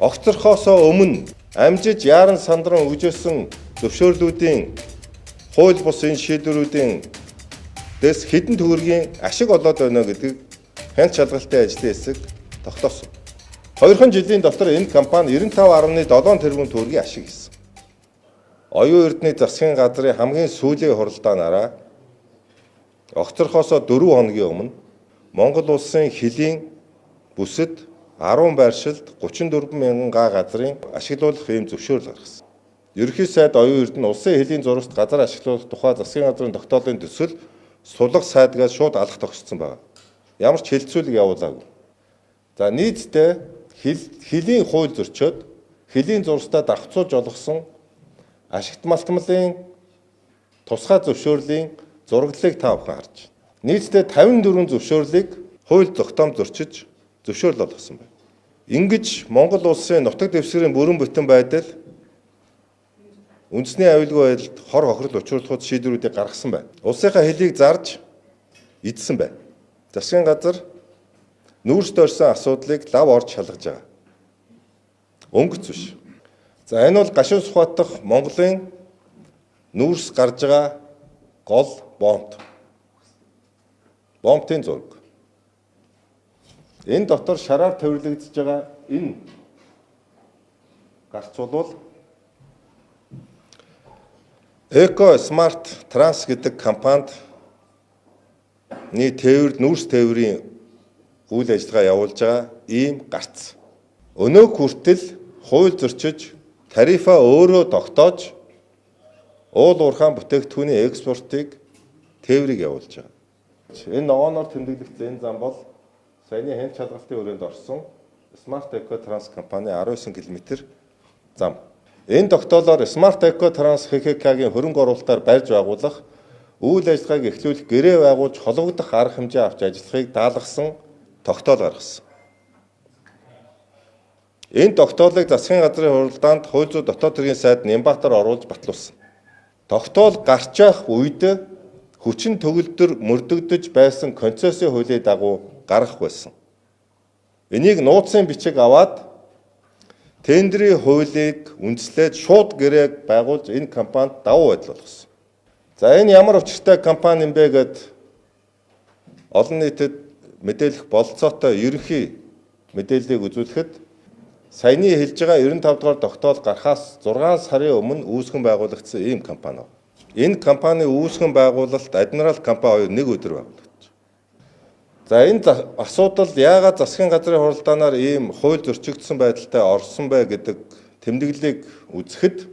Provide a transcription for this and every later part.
огцорхоосоо өмнө амжиж яаран сандран өгжөөсөн зөвшөөрлүүдийн хууль бус энэ шийдвэрүүдийн дэс хэдэн төгрөгийн ашиг олоод байна гэдгийг хяналт шалгалтын ажлын хэсэг тогтоосон. 2 жилийн дотор энэ компани 95.7 тэрбум төгрөгийн ашиг хийсэн. Оюун эрдэнэ засгийн газрын хамгийн сүүлийн хуралдаанаараа огцорхоосоо 4 хоногийн өмнө Монгол улсын хилийн бүсэд 10 байршилд 34 мянган га газрын ашиглуулах ийм зөвшөөрөл гаргасан. Ерөнхий сайд оюун эрдэнэ улсын хилийн зурагт газар ашиглуулах тухай засгийн газрын тогтоолын төсөл сулах сайдгаас шууд алах тогтсон байна. Ямар ч хэлэлцүүлэг явуулаагүй. За нийтдээ хилийн хууль зөрчөөд хилийн зурагтаа давхцуулж олгосон ашигт малтмалын тусгай зөвшөөрлийн зураглалыг та бүхэн харж байна. Нийтдээ 54 зөвшөөрлийг хууль тогтоом зөрчиж зөвшөөрөл олгосон байна. Ингэж Монгол улсын нутаг дэвсгэрийн бүрэн бүтэн байдал үндэсний аюулгүй байдалд хор хохирол учруулах шийдвэрүүдийг гаргасан байна. Улсынхаа хилийг зарж эдсэн байна. Засгийн газар нүүрсд орсон асуудлыг лав орж шалгаж байгаа. Өнгөц биш. За энэ бол Гашуун Сүхбаатар дахь Монголын нүүрс гарж байгаа гол бомб. Бомбын зураг. Энэ дотор шараар төвлөгдөж байгаа энэ гарцуулбал Эко Смарт Транс гэдэг компанид нүүрс тээврийн үйл ажиллагаа явуулж байгаа ийм гарц. Өнөө хүртэл хууль зөрчиж тарифа өөрөө тогтоож уул уурхайн бүтээгдэхүүний экспортыг тээврийг явуулж байгаа. Энэ ногооноор тэмдэглэгдсэн энэ зам бол саяны хяналт шалгалтын өрөөнд орсон Smart Eco Trans компани 19 км зам. Энэ тогтоолоор Smart Eco Trans ХХК-гийн хөрөнгө оруулалтаар барьж байгуулах үйл ажиллагааг эхлүүлэх гэрээ байгуулж холбогдох арга хэмжээ авч ажиллахыг даалгасан тогтоол гаргасан. Энэ тогтоолыг засгийн газрын хуралдаанд хууль зүйн дотоод хэргийн сайд Нямбатар оруулж батлуулсан. Тогтоол гарч явах үед хүчин төгөлдөр мөрдөгдөж байсан концессийн хуулийн дагуу гарах байсан. Энийг нууцын бичиг аваад тендерийн хуулийг үндэслээд шууд гэрээ байгуулж энэ компанид давуу байдал болгосон. За энэ ямар учиртай компани юм бэ гэд олон нийтэд мэдээлэх бололцоотой ерөнхий мэдээллийг үзүүлэхэд саяны хэлж байгаа 95 дугаар тогтоол гарахаас 6 сарын өмнө үүсгэн байгуулагдсан ийм компани. Энэ компани үүсгэн байгуулалт Адмирал компани 2 өдөр байгуулагдсан. За энэ асуудал яагаад засгийн газрын хуралдаанаар ийм хууль зөрчигдсөн байдалтай орсон бэ гэдэг тэмдэглэлийг үзэхэд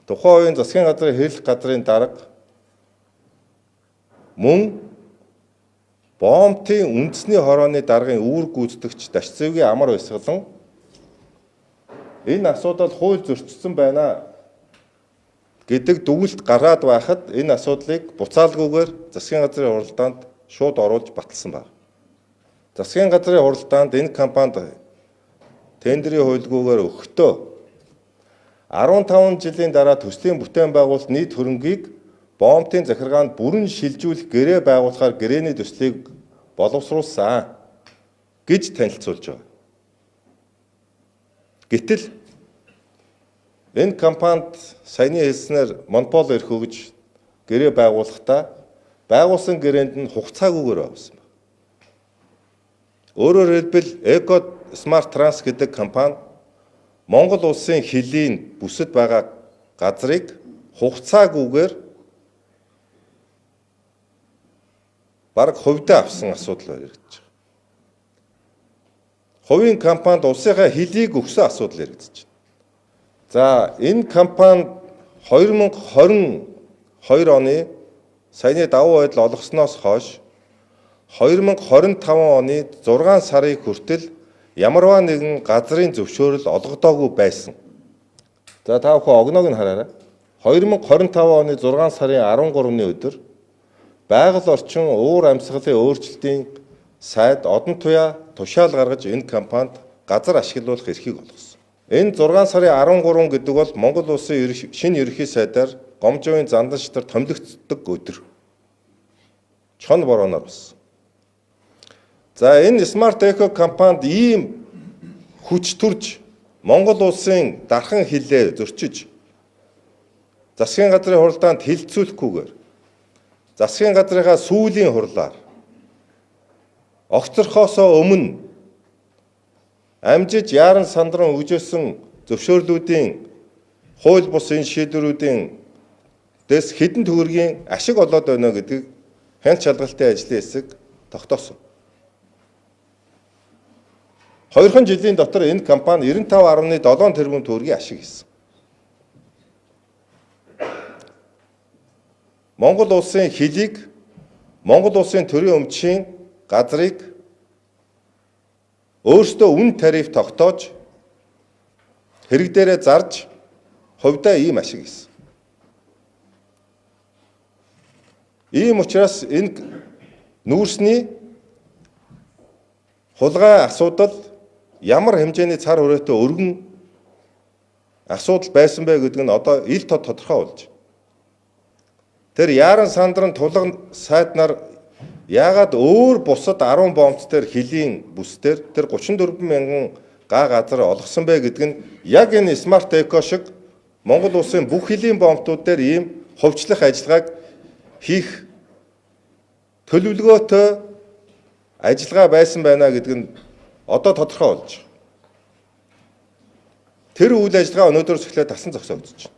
тухайн үеийн засгийн газрын хэрэглэх газрын дарга мөн бомбын үндэсний хорооны даргын үүрэг гүйцэтгэгч Дашцэвгийн амар баясгалан энэ асуудал хууль зөрчигдсөн байна гэдэг дүгнэлт гараад байхад энэ асуудлыг буцаалгүйгээр засгийн газрын хуралдаанд шууд оруулж баталсан байна. Засгийн газрын хуралдаанд энэ компанид тендерийн хуульгүйгээр өгөхдөө 15 жилийн дараа төслийн бүтээн байгуулалт нийт хөрөнгийг бомбын захиргаанд бүрэн шилжүүлэх гэрээ байгуулахаар гэрээний төслийг боловсруулсан гэж танилцуулж байгаа. Гэтэл энэ компанид саяны хэлснээр монопол эрх өгж гэрээ байгуулахдаа байгуулсан гэрээнд нь хугацаагүйгээр байгуулсан байна. Өөрөөр хэлбэл Eco Smart Trans гэдэг компани Монгол улсын хилийн бүсэд байгаа газрыг хугацаагүйгээр бараг хувьдаа авсан асуудал яригдж байгаа. Хувийн компанид улсынхаа хилийг өгсөн асуудал яригдж байна. За энэ компани 2022 оны саяны давуу байдал олгосноос хойш 2025 оны 6 сарын хүртэл ямарваа нэгэн газрын зөвшөөрөл олгодоогүй байсан. За та бүхэн огноог нь хараарай. 2025 оны 6 сарын 13-ны өдөр байгаль орчин уур амьсгалын өөрчлөлтийн сайд одон туяа тушаал гаргаж энэ компанид газар ашиглуулах эрхийг олгосон. Энэ 6 сарын 13 гэдэг бол Монгол улсын шинэ ерөнхий сайдаар Гомжовын зандан шатар томилогддог өдөр. Чон борооноор болсон. За энэ Smart Eco компанид ийм хүч төрж Монгол улсын дархан хилээ зөрчиж засгийн газрын хуралдаанд хилцүүлэхгүйгээр засгийн газрынхаа сүүлийн хурлаар огцорхоосоо өмнө амжиж яаран сандран өгжөөсөн зөвшөөрлүүдийн хууль бус энэ шийдвэрүүдийн дэс хэдэн төгрөгийн ашиг олоод байна гэдгийг хяналт шалгалтын ажлын хэсэг тогтоосон. 2 жилийн дотор энэ компани 95.7 тэрбум төгрөгийн ашиг хийсэн. Монгол улсын хилийг Монгол улсын төрийн өмчийн газрыг өөрсдөө үн тариф тогтоож хэрэг дээрээ зарж хувьдаа ийм ашиг хийсэн. Ийм учраас энэ нүүрсний хулгай асуудал ямар хэмжээний цар хүрээтэй өргөн асуудал байсан бэ гэдэг нь одоо ил тод тодорхой болж. Тэр яаран сандран тулган сайднаар яагаад өөр бусад 10 бомбц дээр хилийн бүсдэр тэр 34 мянган га газар олгосон бэ гэдэг нь яг энэ смарт эко шиг Монгол улсын бүх хилийн бомбтууд дээр ийм хувьчлах ажиллагааг хийх төлөвлөгөөтэй ажиллагаа байсан байна гэдэг нь одоо тодорхой болж. Тэр үйл ажиллагаа өнөөдрөөс эхлээд тасан зогсоогдож байна.